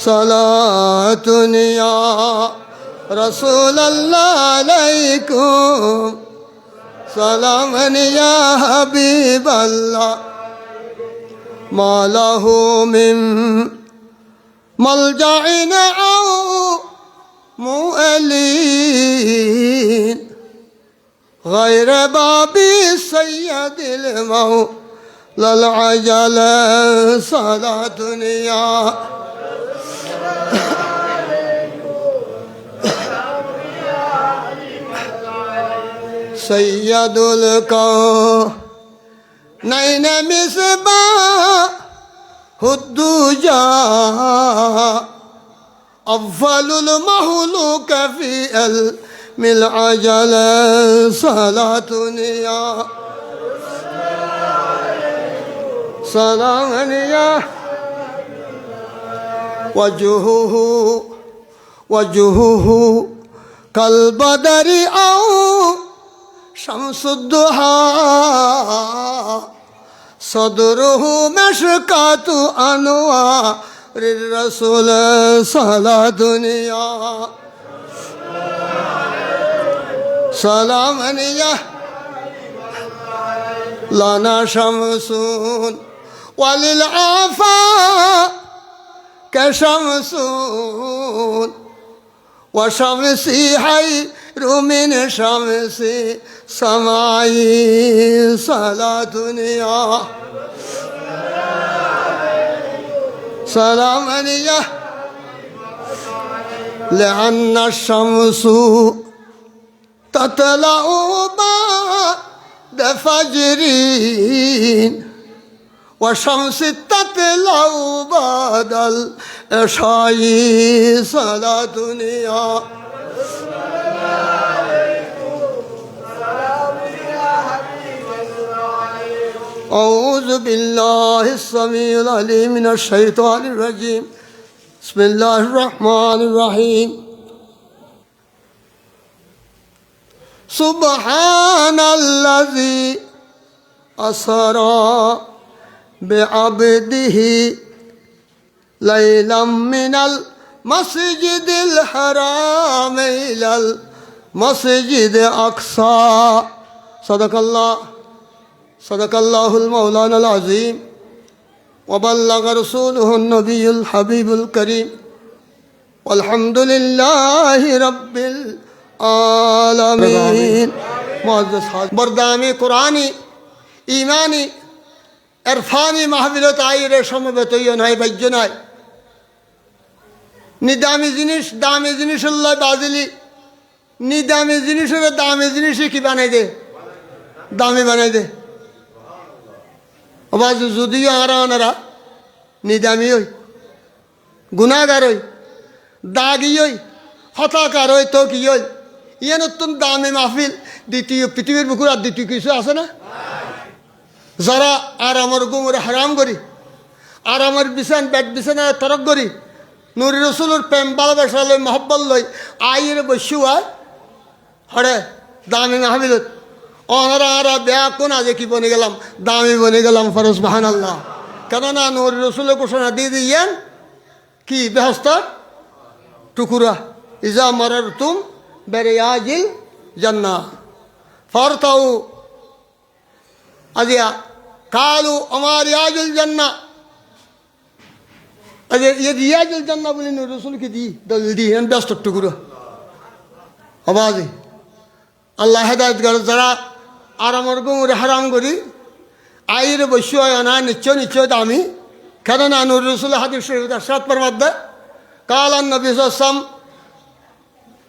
সালাতুন ইয়া রাসূলুল্লাহ আলাইকুম সালামান ইয়া হাবিবাল্লাহ মা লাহু মিন মালজাইন আও মুআলিন غير بابي سيد المولى العجل صلاة يا سيد الكونين مصباح الدجى أفضل المخلوق في من العجل صلاة يا سلام يا وجهه كالبدر أو شمس الضحى صدره مشكاة أنوار الرسول صلاة يا سلام يا لنا شمس وللعفا كشمس وشمسي خير من شمس سماي صلاة يا سلام يا لأن الشمس تطلع بعد فجر وشمس تطلع بعد العشاء صلاة يا أعوذ بالله السميع العليم من الشيطان الرجيم بسم الله الرحمن الرحيم سبحان الذي أسرى بعبده ليلا من المسجد الحرام إلى المسجد الأقصى صدق الله المولانا العظيم وبلغ رسوله النبي الحبيب الكريم والحمد لله رب العالمين معزز حاضر بردامي قرآني إيماني عرفاني محفلة عير সমবেত নাই বাজ্য নাই নিদামি জিনিস দামি জিনিস আল্লাহ বাজিলি নিদামি জিনিসের দামি জিনিস কি বানাই দে দামি বানাই দে আবার যদিও আরানারা নিদামি হই গুনাহগার হই দাগি হই হতাকার হই তো কি হই ইয়ে নতুন দামি মাহফিল দ্বিতীয় পৃথিবীর বুকুর আর দ্বিতীয় কিছু আছে না যারা আরামের গুমরে হারাম করি আরামের বিছান বেড বিছানা তরক করি নুরি রসুলের প্রেম ভালোবাসা লই মহব্বত লই আইয়ের বসু হয় হরে দামি মাহফিলত অনারা আরা বেয়া কোন আজে কি বনে গেলাম দামি বনে গেলাম ফরজ বাহান আল্লাহ কেননা নুরি রসুলের ঘোষণা দিয়ে দিয়েন কি বেহস্তার টুকুরা ইজা মারার তুম বেরিয়াজিল জান্না ফারতাউ আজিয়া কালু আমার ইয়াজুল জান্না আজে ইয়াজুল জান্না বলে নুরি রসুলকে দি দলিল দি ব্যস্ত টুকুরা আবাজি আল্লাহ হেদায়ত করে যারা আরামের গুমরে হারাম করি আইরে বসু হয় না নিশ্চয় দামি কেননা নুরি রসুল হাদিস শরীফ ইরশাদ ফরমাতে قال النبي صلى الله عليه وسلم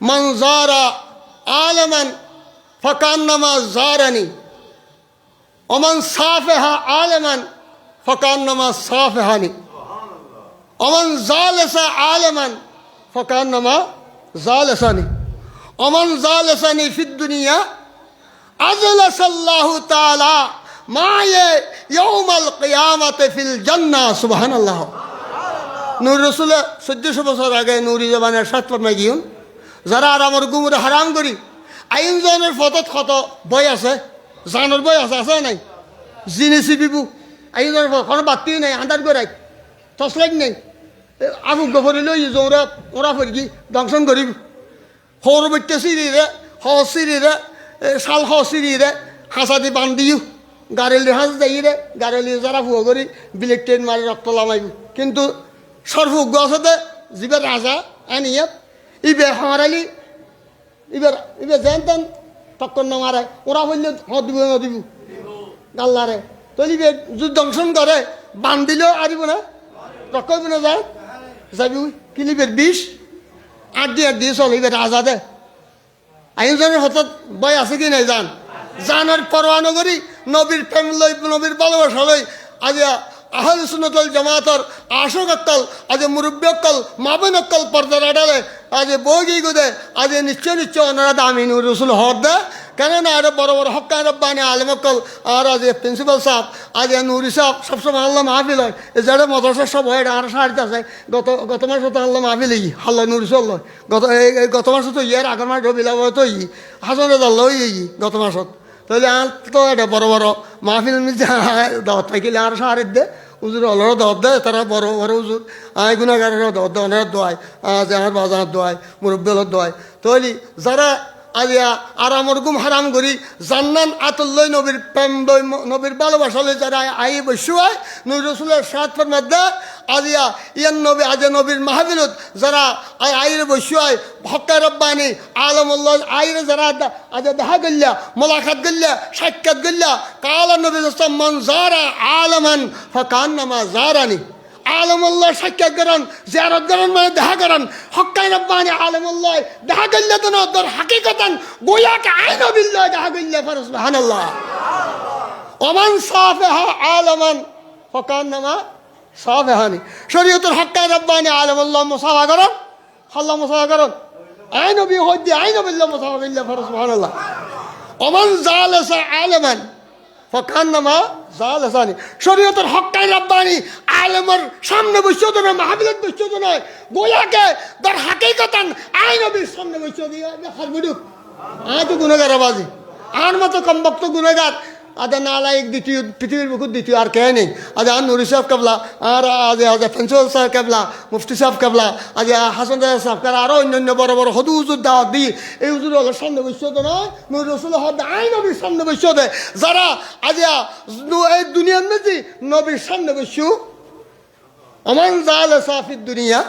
من زار عالما فكأنما زارني ومن صافح عالما فكأنما صافحني ومن جالس عالما فكأنما جالسني ومن جالسني في الدنيا أجلس الله تعالى معي يوم القيامة في الجنة سبحان الله নূর রসুল 1400 বছর আগে নুরি জবানের সাত ফরমাই দিউন যারা আর আমার গুমরে হারাম করি আইন জনের ফতত কত বই আছে জানোর বই আছে নাই জিনিসি বিবু আইন জনের কোনো বাতি নাই আন্দার করে টসলাইট নেই আগুক গফরি লই ওরা ওরা ফরি দংশন করিব সৌর বৈত্য চিৰিৰে সহজ চিৰিৰে শাল সহজ চিৰিৰে হাঁচা দি বান্ধিও গাড়েলি হাঁস যাইরে গাড়েলি যারা ফুয়া করি বিলেক ট্রেন মারি রক্ত লামাইব কিন্তু সর্বজ্ঞ আছে যিবার রাজা আনিয়াত ইবে হারালি ইবার ইবে যেন তেন টক্কর না মারে ওরা বললে দিব নদিব গাল্লারে তলিবে যুদ্ধ দংশন করে বান্ধিলেও আরিব না রক্কইব না যায় যাবি কিলিবের বিষ আট দিয়ে চল ইবে রাজা দে আইনজনের হঠাৎ বয় আছে কি নাই জানার পরোয়া নগরী নবীর প্রেম লই নবীর ভালোবাসা লই আজ আহলে সুন্নাত ওয়াল জামাতের আশক অক্কল আজ মুরব্বী অক্কল মাবেন অক্কল পর্দার আড়ালে আজ বগি গুদে আজ নিশ্চয় ওনারা দামি নূর রসুল হর দে কেননা আরে বড় বড় হক্কান রব্বানি আলেম অক্কল আর আজ প্রিন্সিপাল সাহেব আজ নুরি সাহেব সবসময় আল্লাহ মাহফিল হয় যারা মদরসা সব হয় আর সারিতে আছে গত মাসে তো আল্লাহ মাহফিল ই আল্লাহ নুরি সাল্লাহ গত মাসে তো ইয়ার আগের মাস রবিলা তো ই হাসন আল্লাহ গত মাসত তাহলে আর তো এটা বড় বড় মাহফিল দাওয়াত থাকিলে আর সাহারে দে উজুর অলরও দাওয়াত দেয় তারা বড় বড় উজুর গুণাগারেরও দাওয়াত দেয় অনেক দোয়ায় যে আমার বাজার দোয়ায় মুরব্বী হল দোয়ায় তাহলে যারা আজিয়া আরামর গুম হারাম করি জান্নান আতুল্লই নবীর প্রেম লই নবীর ভালোবাসা লই যারা আই বসুয়ায় নবী রসুলের সাত মধ্যে আজিয়া ইয়ান নবী আজ নবীর মাহফিলত যারা আইরে বসুয়ায় হক্কা রব্বানি আলমুল্লাহ আইরে যারা আজ দেখা গল্লা মোলাকাত গল্লা সাক্ষাৎ গল্লা কালা নবী রসুল মান জারা আলমান ফাকান্নামা জারানি আলমুল্লাহ সাক্ষাৎ করেন জিয়ারত করেন মানে দেখা করেন হক্কাই রব্বানি আলমুল্লাহ দেখা গল্লা তো না দর হাকিকতান গোয়াকে আইন বিল্লাহ দেখা গল্লা ফরস সুবহানাল্লাহ ওমান সাফাহা আলমান ফাকান্নামা সাফাহানি শরীয়তের হক্কাই রব্বানি আলমুল্লাহ মুসাফা করেন আল্লাহ মুসাফা করেন আইন বি হদ্দি আইন বিল্লাহ মুসাফা বিল্লাহ ফরস সুবহানাল্লাহ ওমান জালাসা আলমান ফাকান্নামা জালাসানি শরীয়তের হক্কাই রব্বানি আলেমর সামনে বসে তো না মাহফিলত বসে তো নয় গোয়াকে দর হাকিকতান আইন বির সামনে বসে দিয়ে হাসবুদুক আয় তো গুনাহগার আবাজি আর মতো কমবক্ত গুনাহগার আদা নালায়ক দ্বিতীয় পৃথিবীর বুকুর দ্বিতীয় আর কে নেই আজ আর নুরি সাহেব কাবলা আর আজ আজ ফেন্সুল সাহেব কাবলা মুফতি সাহেব কাবলা আজ হাসান সাহেব কার আরও অন্যান্য বড় বড় হদু হুজুর দাওয়াত দিই এই হুজুর হলো সামনে বসে তো নয় নুর রসুল হদ আই নবীর সামনে বসে দেয় যারা আজ এই দুনিয়ার মেজি নবীর সামনে বসু আমান জাল সাফির দুনিয়া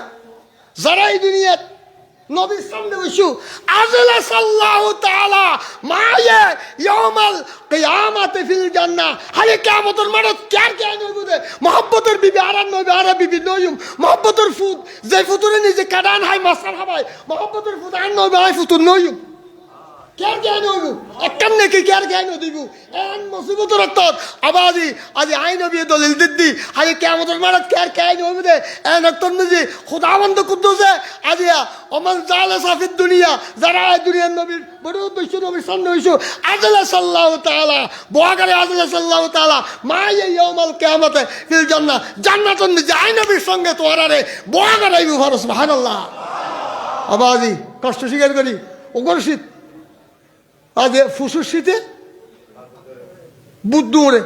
যারা এই দুনিয়ার নবীর সামনে বসু আজলাসাল্লাহু তাআলা মায়ে ইয়াউমাল কিয়ামাতি ফিল জান্নাহ হালে কিয়ামতের মাঠে কার কে নবুদে মোহাব্বতের বিবি আর নবী আর বিবি নয়ুম মোহাব্বতের ফুত যে ফুতুরে নিজে কাটান হাই মাসার হাবাই মোহাব্বতের ফুত আর নবী আর ফুতুর নয়ুম কার কে নবু একদম নাকি কার কে নদিবু এন মুসিবত রক্তত আবাজি আজ আই নবী দলিল দিদ্দি হালে কিয়ামতের মাঠে কার কে নবুদে এন রক্তত নিজে খোদাবন্দ কুদ্দুসে আজিয়া ওমান জালা সাফিদ দুনিয়া যারা দুনিয়ার নবীর বড় উদ্দেশ্য নবীর সামনে হইছো আজলাসাল্লাহু তাআলা বহাগারে আজলাসাল্লাহু তাআলা মায়ে ইয়াউমাল কিয়ামতে ফিল জান্নাহ জান্নাতুন যাই নবীর সঙ্গে তোরারে বহাগারে আইবু সুবহানাল্লাহ আবাজি কষ্ট স্বীকার করি ওগরশিত আজ ফুসুর শীতে বুধ দৌড়ে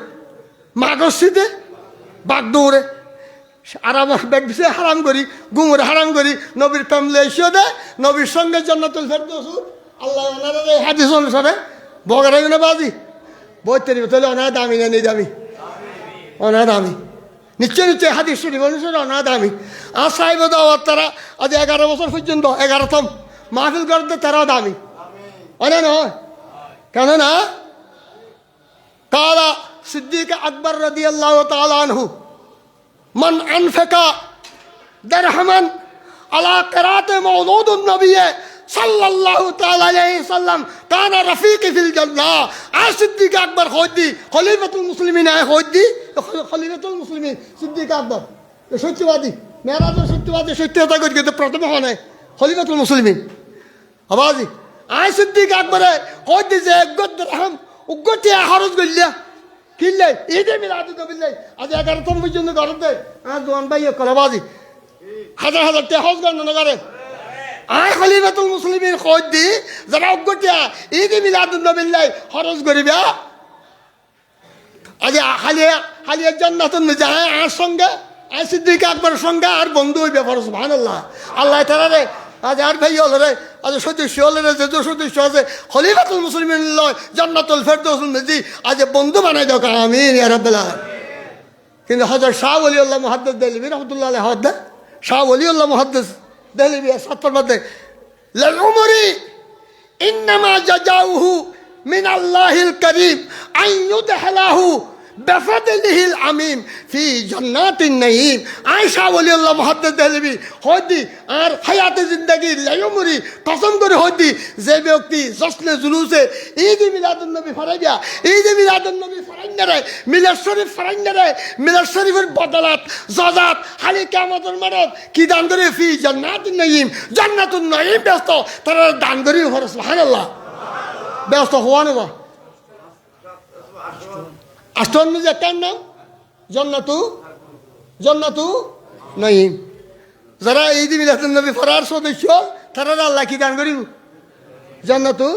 মাঘর শীতে বাঘ দৌড়ে আর আমার ব্যাগ বিষয়ে হারাম করি গুমরে হারাম করি নবীর ফ্যামিলি এসেও দেয় নবীর সঙ্গে জান্নাতুল ফেরদৌস আল্লাহ ওনারা হাদিস অনুসারে বগারে না বাজি বইতেরি তাহলে ওনার দামি না নেই দামি ওনার দামি নিশ্চয় হাদিস শরীফ অনুসারে ওনার দামি আর সাহেব দাওয়াত তারা আজ 11 বছর পর্যন্ত 11তম মাহফিল করতে তারাও দামি অনেক নয় কেননা কালা সিদ্দিক আকবর রাদিয়াল্লাহু তাআলা আনহু মান আনফাকা দিরহামান আলা কিরাতে মাউলুদুন নবী সাল্লাল্লাহু তাআলা আলাইহি সাল্লাম কানা রাফিকি ফিল জান্নাহ আর সিদ্দিক আকবর খোদি খলিফাতুল মুসলিমিন খোদি খলিফাতুল মুসলিমিন সিদ্দিক আকবর সত্যবাদী মেরাজের সত্যবাদী সত্যতা করি কিন্তু প্রথমে হয় নাই খলিফাতুল মুসলিমিন আবাজি আই সিদ্দিক আকবরে খোদি যে গদ্রহম উগতি খরচ গল্লা কিল্লাই ঈদে মিলাদ নবিল্লাই আজ 11তম পর্যন্ত করতে আর জোয়ান ভাই কলাবাজি হাজার হাজার টাকা হজ গণ নগরে আই খলিফাতুল মুসলিমিন খোদি যারা উগতি ঈদে মিলাদ নবিল্লাই খরচ করিবা আজ হালিয়া হালিয়া জান্নাতুন যায় আর সঙ্গে আই সিদ্দিক আকবরের সঙ্গে আর বন্ধু হইবে পারো সুবহানাল্লাহ। আল্লাহ তাআলা রে আজ আর ভাই হল রে আজ সদস্য হলে রে যে সদস্য আছে খলিফাতুল মুসলিমিন লয় জান্নাতুল ফেরদৌসুল মেজি আজ বন্ধু বানাই দাও আমিন ইয়া রাব্বাল আলামিন। কিন্তু হযরত শাহ ওলিউল্লাহ মুহাদ্দিস দেহলভী রাহমাতুল্লাহ আলাইহি হদ শাহ ওলিউল্লাহ মুহাদ্দিস দেহলভী সাতর মধ্যে লাল উমরি ইন্নামা জাযাউহু মিন আল্লাহিল কারীম আন ইউদখিলাহু বেফাদিলিহিল আমিম ফি জান্নাতিন নাঈম। আয়েশা ওলিউল্লাহ মুহাদ্দিস দেহলভী হদি আর হায়াতে জিন্দেগি লায়ুমরি কসম করে হদি যে ব্যক্তি জশ্নে জুলুসে ঈদ মিলাদুন নবী ফরাইয়া ঈদ মিলাদুন নবী ফরাইনারে মিলাদ শরীফ ফরাইনারে মিলাদ শরীফের বদলাত জাজাত হালি কিয়ামতের মাঠত কি দান করে ফি জান্নাতিন নাঈম জান্নাতুন নাঈম ব্যস্ত তারা দান করি সুবহানাল্লাহ ব্যস্ত হওয়া না আষ্টম যে একটার নাম জান্নাতু নাঈম। যারা ঈদ মিলাদুন নবী ফরার সদস্য তারা আল্লাহ কি দান করিব জান্নাতু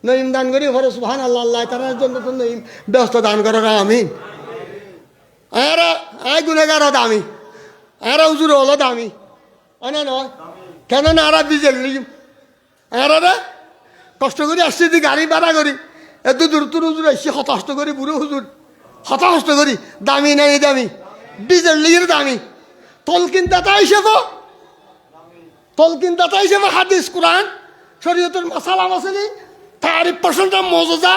নাঈম দান করি ফর সুবহানাল্লাহ। আল্লাহ তারা জান্নাতু নাঈম ব্যস্ত দান করে আমিন। আরা আই গুনাহগার দামি আরা হুজুর হলো দামি আনা নয় কেন না আরা বিজেল লিম আরা কষ্ট করে আসছি দি গাড়ি ভাড়া করি এত দূর তোর হুজুর আসছি হতাহত করি বুড়ো হুজুর হতাহত করি দামি নাই দামি ডিজেল লিগের দামি তলকিন দাতা হিসেবে হাদিস কোরআন শরীয়তের মাসালা মাসালি তারিফ প্রসঙ্গ মজা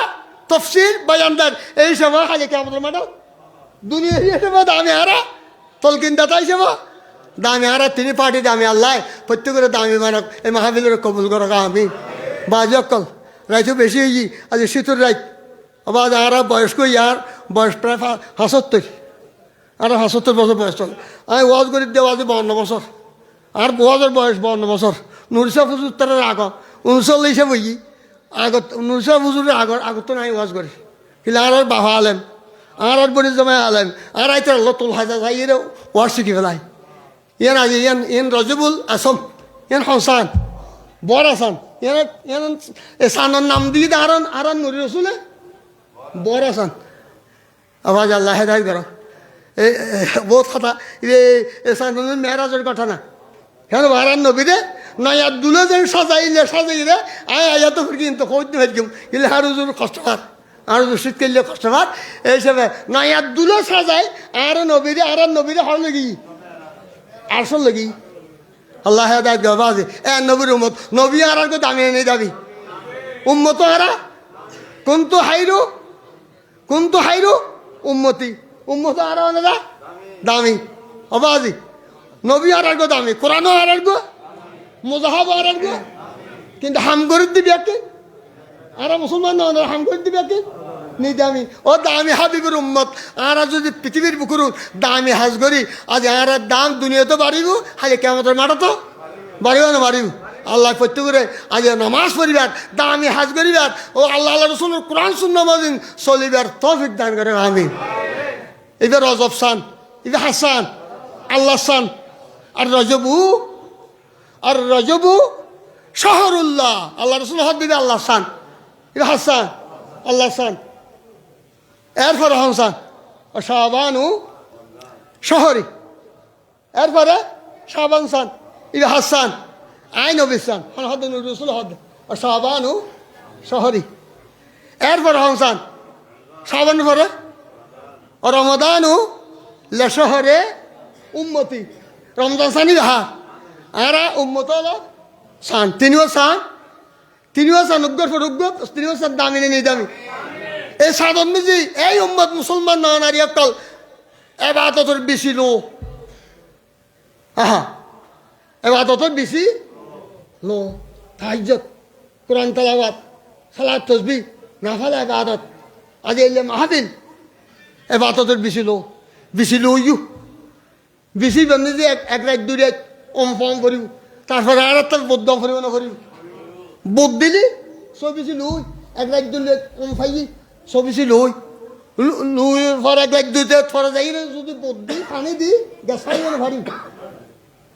তফসির বয়ানদার এই সময় খালি কে আমাদের ম্যাডাম দুনিয়া হিসেবে দামি হারা তলকিন দাতা হিসেবে দামি হারা তিনি পার্টি দামি আল্লাহ প্রত্যেকের দামি মানক এই মাহফিলের কবুল করো আমি বাজি অকল রাইতো বেশি হয়েছি আজ শীতের রাইত আবার আর বয়স্ক ইয়ার বয়স প্রায় ৭৫ আর ৭৫ বছর বয়স চলে আমি ওয়াজ করি দেওয়া আছে ৫২ বছর আর ওয়াজের বয়স ৫২ বছর নুরসা ফুজুর তার আগ ৩৯ বই আগত নুরসা ফুজুরের আগত তো নাই ওয়াজ করি কিন্তু আর বাবা আলেম আর বড়ি জমাই আলেম আর আইতে আল্লাহ তোল হাজা যাই এর ওয়াজ শিখি ফেলাই ইয়ান আজি ইয়ান রজবুল আসম ইয়ান হসান বর আসান এসানোর নাম দিয়ে আর নুরি রসুলে বর আসান আওয়াজ আল্লাহ হেদায়ত করো এই বহুত কথা এসানোর মেয়েরাজের কথা না কেন বারান নবী রে নয়া দুলে যেন সাজাই রে আয়া তো কিন্তু খোঁজ নিয়ে ফেলকিম কিন্তু আর হুজুর কষ্টবার আর হুজুর শীত করলে কষ্টবার এই হিসাবে নয়া দুলে সাজাই আর নবীরে হর লাগি আসল লাগি আল্লাহ হেদায়ত করো বাজে নবীর উম্মত নবী আর কো দামি নেই দাবি উম্মত হারা কুনতু হাইরু উম্মতি উম্মত আর না দামি আবাজি নবী আর গো দামি কোরআনও আর গো মুজাহাব আর গো কিন্তু হাম করে দিবি একে আর মুসলমান না হাম করে দিবি একে নি দামি ও দামি হাবিবের উম্মত আর যদি পৃথিবীর বুকুর দামি হাজ করি আজ আর দাম দুনিয়াতে বাড়িব খালি কিয়ামতের মাঠে তো বাড়িব না বাড়িব আল্লাহ প্রত্যেকে আজ নামাজ পড়িবার দামি হাজ করিবার ও আল্লাহ রসুলের কোরআন সুন্নাহ মাজিন চলিবার তৌফিক দান করে আমিন। এবার রজব সান এবার হাসান আল্লাহ সান আর রজবু শাহরুল্লাহ আল্লাহ রসুল হদ দিবে আল্লাহ সান এবার হাসান আল্লাহ সান এরপরে হাসান ও শাবানু শহরি এরপরে শাবান সান এবার হাসান আইন অবিসান হদ রসুল হদ ও শাবানু শহরি এরপরে হাসান শাবান পরে ও রমদানু লেশহরে উম্মতি রমজান সানি রাহা আর উম্মত সান তিনিও সান উগ্গর ফর উগ্গর তিনিও সান দামি নেই দামি এই সাধন মিজি এই উম্মত মুসলমান না নারী অকল এবাদতের বেশি লো এবাদতের বেশি লো তাহাজ্জুদ কোরআন তেলাওয়াত সালাত তাসবিহ নাফিল ইবাদত আজ এই মাহফিল এবাদতের বেশি লো ইউ বেশি বান্ধে যে এক রাত দুই রাত ফর্ম করিব তারপরে আর একটা বোধ করিব না করিব বোধ দিলি সব বেশি লই এক রাত দুই রাত ফাই সব বেশি লই পর এক রাত দুই রাত পরে যাই রে যদি বোধ দিই পানি দি গ্যাস খাই না ভারি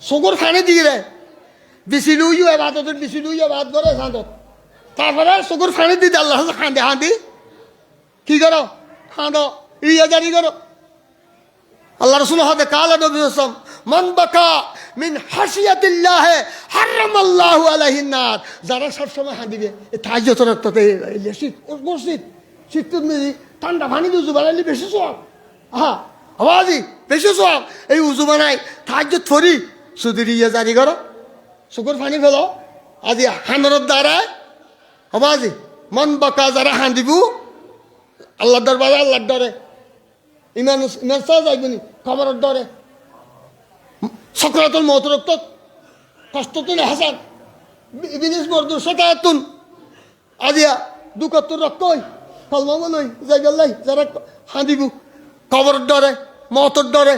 চকুর খানি দি রে বেশি লইও এবাদতের বেশি লইও বাদ করে সাঁতত তারপরে চকুর ফানি দি আল্লাহ হাঁদি কি করো হাঁদ ইয়া জারি করো আল্লাহ রসুল হতে কালা নবী আসলাম মান বাকা মিন হাসিয়াতিল্লাহ হারামাল্লাহু আলাইহিন নার, যারা সবসময় হাঁদিবে তাহাজ্জুদ রাখতে শীত মসজিদ শীত ঠান্ডা পানি উজু বানাইলে বেশি সওয়াব। হ্যাঁ আওয়াজি বেশি সওয়াব। এই উজু বানাই তাহাজ্জুদ ফরি সুদির ইয়ে জারি করো, শুকুর পানি ফেলো আজি হানরত দ্বারায় আওয়াজি মন বাকা যারা হাঁদিবু আল্লাহ দরবারে আল্লাহর ডরে ইমান ইমান চাও যাইবনি খবরের ডরে সকরাতুল মৌত রক্ত কষ্টতুন হাসান বিনিস মরদুর শতায়াতুন আজিয়া দুকতুর রক্তই কলমা বলই যাইগাল্লাই যারা হাঁদিবু খবরের ডরে মৌতর ডরে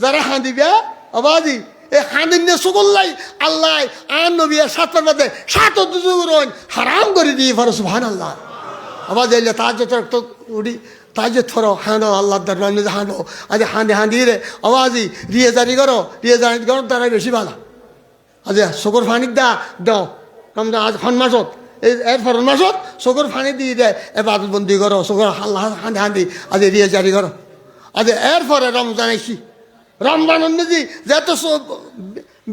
যারা হাঁদিবে আবাজি এই হাঁদিনে সুগল্লাই আল্লাহ আন নবিয়া সাতবার বাদে সাত দুজুরন হারাম করে দিয়ে ফর সুবহানাল্লাহ। আবার যাইলে তাহাজ্জুদ রক্ত উড়ি তাহাজ্জুদ ফরো হাঁদো আল্লাহ দরবার মধ্যে হাঁদো আজ হাঁদি রে আওয়াজি রিয়ে জারি করো, রিয়ে জারি করো তারাই বেশি ভালো। আজ চকুর ফানি দাও কম আজ খন মাসত এই এর ফরন মাসত চকুর ফানি দিয়ে দেয় এবার বন্দি করো চকুর আল্লাহ হাঁদি আজ রিয়ে জারি করো। আজ এর পরে রমজান আইসি রমজান নিজে যেত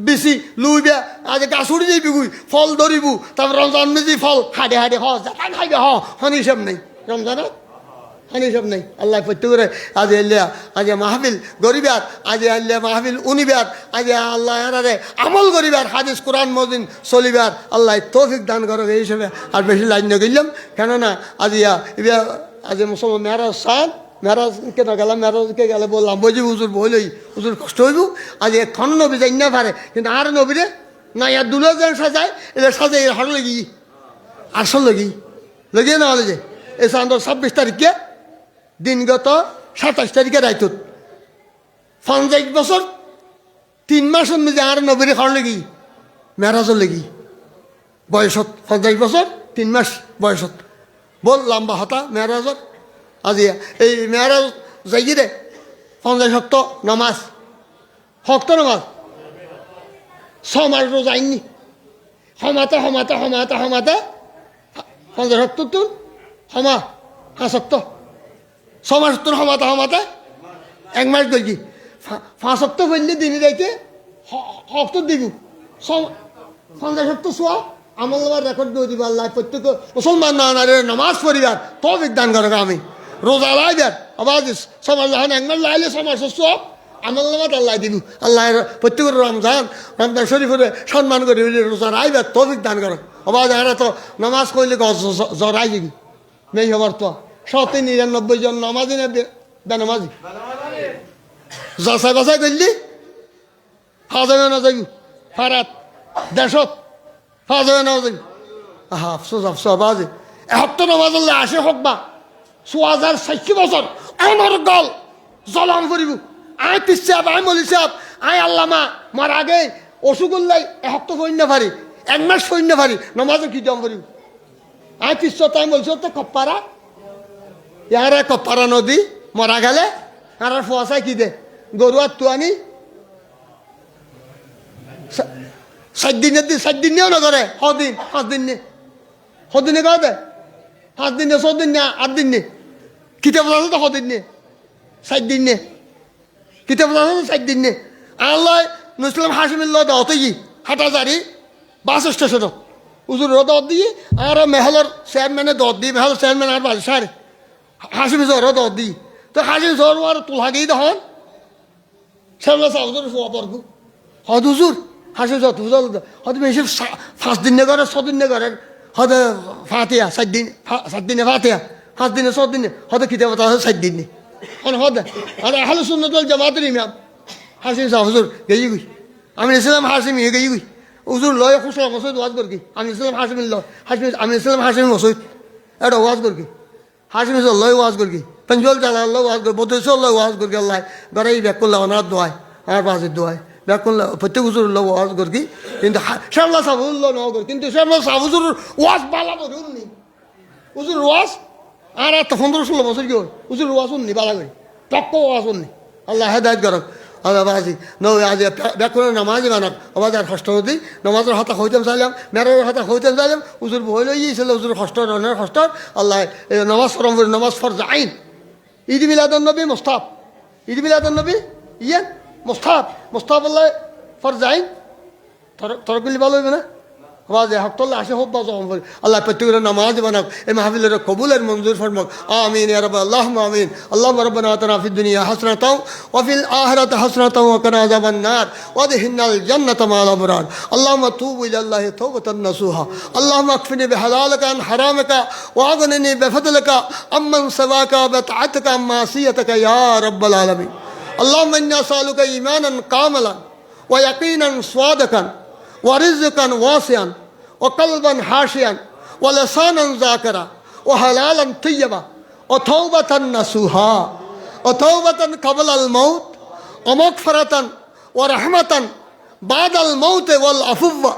বেশি লুইবে আজ গাছ উড়ি যাইবি গুই ফল ধরিবু তারপর রমজান নিজে ফল হাডে হাডে যাতা খাইবে হন হিসাব নেই রমজানত হন হিসাব নেই। আল্লাহ প্রত্যেক আজ এলিয়া আজ মাহফিল গরিবার আজ আল্লাহ মাহফিল উনিবার আজ আল্লাহ এনারে আমল করিবার হাদিস কোরআন মদিন চলিবার আল্লাহ তৌফিক দান করো এই হিসেবে আর বেশি লাইন গেলাম কেননা আজ আজ মুসলমান মেয়ারাজ সাদ মেরাজ কেন গেলাম মেরাজকে গেলে বললাম বলছি হুজুর বইলই হুজুর কষ্ট হইব আজ এখন নবী যাই না পারে কিন্তু আর নবীরে না ইয়ার দুলো যেন সাজায় এটা সাজাই হর লাগি আসল লাগি লাগিয়ে না হলে যে এই চান্দর 26 তারিখে দিনগত 27 তারিখে রাইতত 50 বছর 3 মাসের মধ্যে আর নবীরে হর লাগি মেরাজর লাগি বয়সত 50 বছর 3 মাস বয়সত বল লম্বা হতা মেরাজর আজি এই মেয়ারাজ যাই রে 50 শক্ত নামাজ শক্ত নামাজ 6 মাস রোজ আইনি সমাতে 50 শক্ত তুন সমা 5 শক্ত 6 মাস তুন সমাতে 1 মাস গই 5 শক্ত বললে দিনে যাইতে শক্ত দিব 50 শক্ত সোয়া আমল নামার রেকর্ড দিয়ে দিব আল্লাহ প্রত্যেক মুসলমান নামাজ পড়িবার তৌফিক দান করে আমি রোজা লাইবার আবার সমাজ যখন একবার লাইলে সমাজ সব আমল নামাত আল্লাহ দিব আল্লাহ প্রত্যেক রমজান শরীফের সম্মান করে রোজা রাইবার তৌফিক দান করে আবার এরা তো নামাজ করলে জরাই যাবি নেই হবার তো 199 জন নামাজি না বেনামাজি যাচাই বাছাই করলি হাজাবে না যাবি ফারাত দেশত হাজাবে না যাবি আফসোস আবাজ এত নামাজ আল্লাহ আসে হোক বা 4060 বছর আমার গল জলাম করিব আয় পিস সাহেব আয় মলি সাহেব আয় আল্লামা মার আগে অসুগুল্লাই এত সৈন্য পারি 1 মাস সৈন্য পারি নমাজে কি জম করিব আয় পিস তাই বলছো তো কপ্পারা ইয়ারে কপ্পারা নদী মরা গেলে আর ফোয়াশায় কি দে গরু আর তুয়ানি 7 দিনেও না করে 5 দিন সদিনে কয় দে 5 দিনে 6 দিন 8 দিন কিতাব আছে তো 6 দিন 7 দিন কিতাব আছে তো 7 দিন আল্লাহ মুসলিম হাসিমিল্লাহ দাওতে কি হাটাজারি বাস স্টেশন উজুর দাওত দিয়ে আর মেহলর চেয়ারম্যানে দাওত দিয়ে মেহলর চেয়ারম্যান আর বাস সারে হাসিমি জহরও দাওত দিই তো হাসিমি জহর আর তুলহাগেই তখন শ্যামলা চাউজুর ফোয়া পড়ব হদ হুজুর হাসিমি জহ হুজুর হয়তো বেশি 5 দিন করে 6 দিন করে হয়তো ফাতিয়া 7 দিনে ফাতিয়া 5 দিনে 6 দিনে হয়তো কিতাব আছে 7 দিনে হদে আর আহলে সুন্নাত ওয়াল জামাতের ইমাম হাসিম সাহেব হুজুর গেই গই আমি ইসলাম হাসিম গেই গই হুজুর লয় খুশলা মসজিদ ওয়াজ করকি আমি ইসলাম হাসিম লয় হাসিম আমি ইসলাম হাসিম মসজিদ এটা ওয়াজ করকি হাসিম লয় ওয়াজ করকি পঞ্জল চালা আল্লাহ ওয়াজ কর বদস আল্লাহ ওয়াজ করকি আল্লাহ গরাই ব্যাক করলা ওনার দোয়ায় আর পাশে দোয়ায় ব্যাক করলা প্রত্যেক হুজুর ওয়াজ করকি কিন্তু শ্যামলা সাহেব উল্লাহ ন কর কিন্তু শ্যামলা সাহেব হুজুর ওয়াজ বালা বলুন নি হুজুর ওয়াজ আর 15-16 বছর কি হয় হুজুর ওয়াজ শুননি বালা করি টক্ক ওয়াজ শুননি আল্লাহ হেদায়ত করক আল্লাহ বাজি আজ ব্যাকুরের নামাজি মানক আবার আর কষ্ট হতি নামাজের হাতা হইতাম চাইলাম মেরের হাতা হইতাম চাইলাম হুজুর বই লইছিল হুজুর কষ্ট রনের কষ্ট আল্লাহ নামাজ ফরম নামাজ ফর আইন ঈদ মিলাদুন নবী মুস্তাফ ঈদ মিলাদুন নবী ইয়ে মোস্তাফ আল্লাহ ফরজাইন তরকুলি ভালো হইবে না আওয়াজ হকতল্লাহ আসে হোক বাজ আল্লাহ প্রত্যেকের নামাজ বানাক এই মাহফিলের কবুলের মঞ্জুর ফরমাক আমিন ইয়া রাব্বাল আল্লাহুম্মা আমিন আল্লাহুম্মা রাব্বানা আতিনা ফিদ দুনিয়া হাসানাতাও ওয়া ফিল আখিরাতি হাসানাতাও ওয়া কিনা আযাবান নার ওয়া আদখিলনাল জান্নাতা মা'আল আবরার আল্লাহুম্মা তুবু ইলাল্লাহি তাওবাতান নাসুহা আল্লাহুম্মা আকফিনি বিহালালিকা আন হারামিকা ওয়া আগনিনি বিফadlika আম্মান সাওয়াকা ওয়া তা'আতুকা আম মাসিয়াতিকা ইয়া রাব্বাল আলামিন আল্লাহুম্মা ইন্নী আস'ালুকা ঈমানান কামিলান ওয়া ইয়াকিনান সাদিকান ورزقا واسعا وقلبا خاشعا ولسانا ذاكرا وحلالا طيبا وتوبة نصوحا وتوبة قبل الموت ومغفرة ورحمة بعد الموت والعفو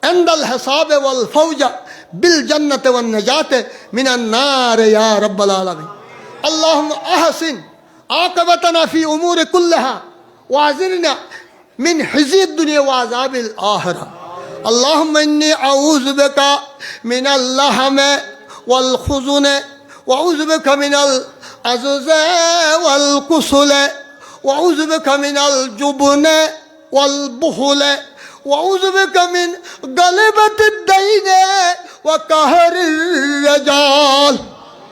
عند الحساب والفوز بالجنة والنجاة من النار يا رب العالمين اللهم أحسن عاقبتنا في أمور كلها وأجرنا من خزي الدنيا وعذاب الآخرة اللهم إني أعوذ بك من اللهم والخزن وأعوذ بك من العجز والكسل وأعوذ بك من الجبن والبخل وأعوذ بك من غلبة الدين وقهر الرجال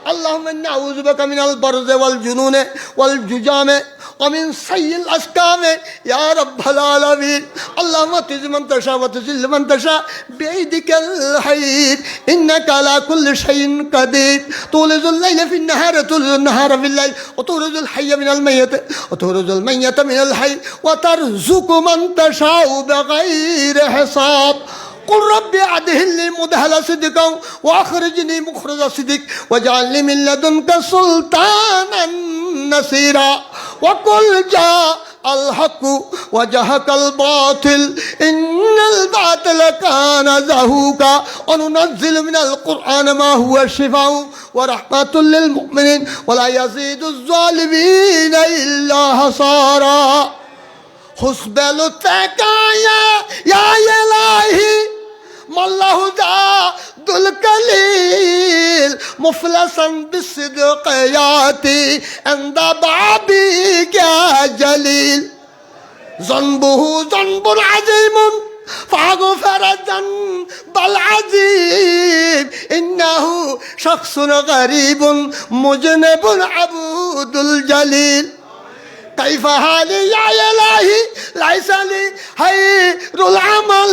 اللهم إني أعوذ بك من البرز والجنون والجذام ومن سيء الأسقام يا رب العالمين اللهم تعز من تشاء وتذل من تشاء بيدك الخير إنك على كل شيء قدير تولج الليل في النهار تولج النهار في الليل وتخرج الحي من الميت وتخرج الميت من الحي وترزق من تشاء بغير حساب قل ربي أدخلني مدخل صدق وأخرجني مخرج صدق واجعل لي من لدنك سلطانا نصيرا وقل جاء الحق وجهك الباطل إن الباطل كان زهوقا وننزل من القرآن ما هو شفاء ورحمة للمؤمنين ولا يزيد الظالمين إلا خسارا حسب لطفك يا إلهي ما الله زاد الكليل مفلسا بالصدق ياتي عند بابك يا جليل ذنبه ذنب عظيم فاغفر ذنب العظيم إنه شخص غريب مذنب عبود الجليل كيف حالي يا إلهي ليس لي خير العمل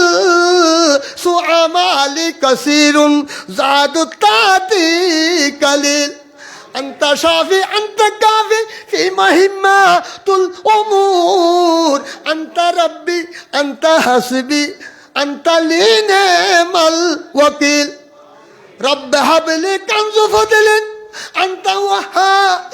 سوء مالي كثير زاد التعدي قليل أنت شافي أنت كافي في مهمات الأمور أنت ربي أنت حسبي أنت لي نعم الوكيل رب هب لي كنز فضل أنت وهاب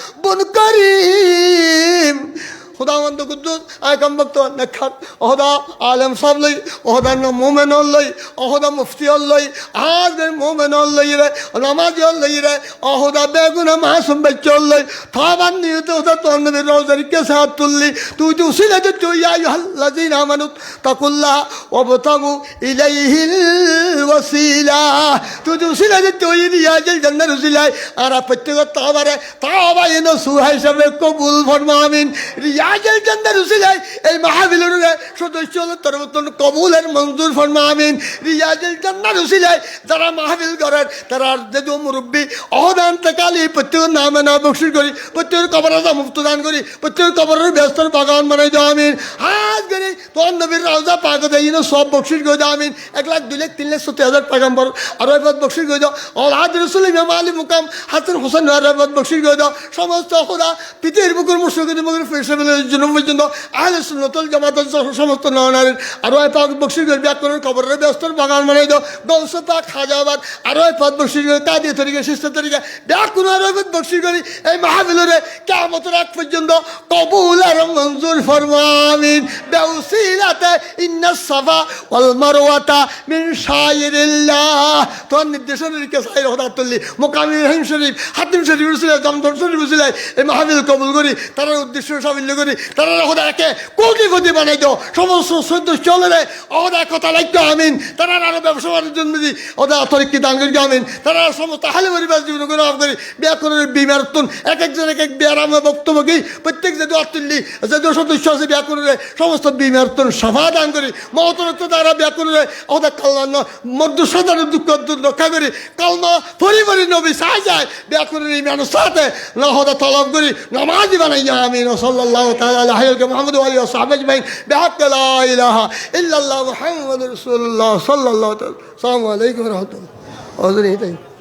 كريم خداوند قدوس ايكم وقت نكحت اهدا عالم صاحب لي اهدا مومن لي اهدا مفتي لي هذا مومن لي نماز لي اهدا بيغنا معصوم بچو لي طبعا نيت اهدا تو النبي روزر کے ساتھ تلي تو جو سلت تو يا ايها الذين امنوا اتقوا الله وابتغوا اليه الوسيله تو جو سلت تو يا جنة رسول ارا پتو تاوره تاوا ينو سوهي سب قبول فرما آمين রিয়াজুল জান্নাত উসিলায় এই মাহফিলের সদস্য তরবতন কবুলের মঞ্জুর ফরমা আমিন রিয়াজুল জান্নাত উসিলায় যারা মাহফিল করেন তারা যে মুরব্বী অহদান তাকালি প্রত্যেক নামে না বকশিশ করি প্রত্যেক কবরে যা মুফত দান করি প্রত্যেক কবরের ব্যস্তর বাগান বানাই দাও আমিন হাত করি তোর নবীর রওজা পাক দেই না সব বকশিশ করে দাও আমিন 1 লাখ 2 লাখ 3 লাখ 70,000 পয়গম্বর আর ওইবাদ বকশিশ করে দাও আওলাদ রাসূল ইমাম আলী মুকাম হাসান হোসেন ওইবাদ বকশিশ করে দাও সমস্ত খোদা পৃথিবীর বুকের মুশরিকদের বুকের ফেরেশতাদের জন্য পর্যন্ত আহলে সুন্নাত ওয়াল জামাতের সমস্ত নওনারের আর ওই পাক বকশিশ করে ব্যাকরণ কবরের ব্যস্তর বাগান বানাই দাও গৌস পাক খাজাবাদ আর ওই পাক বকশিশ করে কাদিয়া তরিকা শিষ্য তরিকা ব্যাকরণ আর ওই বকশিশ করে এই মাহফিলের কিয়ামতের আগ পর্যন্ত কবুল আর মঞ্জুর ফরমা আমিন বিউসিলাতে ইন্নাস সাফা ওয়াল মারওয়াতা মিন শাইরিল্লাহ তোর নির্দেশনের কে সাইর হদাতুল্লি মুকামি রহিম শরীফ হাতিম শরীফ রসুল দমদম শরীফ রসুল এই মাহফিল কবুল করি তার উদ্দেশ্য সাফল্য করি করি তারা ওদের একে কোটিপতি বানাই দাও সমস্ত সদ্য চলে ওদের কথা লাগতো আমিন তারা আরো ব্যবসা বাণিজ্য দিই ওদের তরিকি দান করি আমিন তারা সমস্ত হালে পরিবার জীবন করে অফ করি ব্যাকরণের বিমারতন এক একজন এক এক ব্যারামে বক্তব্য গিয়ে প্রত্যেক যদি অতুল্লি যদি সদস্য আছে ব্যাকরণের সমস্ত বিমারতন সভা দান করি মহতরত্ব দ্বারা ব্যাকরণের ওদের কল্যাণ মধ্য সাধারণ দুঃখ রক্ষা করি কালমা পরিবারে নবী চাই যায় ব্যাকরণের এই মানুষ সাথে না হদা তলব করি নামাজি বানাই আমিন সাল্লাল্লাহু তাআলা আলাইহি মুহাম্মদ ওয়া আলিহি ওয়া সাহবিহি আজমাইন বিহাক্কি লা ইলাহা ইল্লাল্লাহ মুহাম্মাদুর রাসূলুল্লাহ সাল্লাল্লাহু তাআলা আসসালামু আলাইকুম ওয়া রাহমাতুল্লাহ।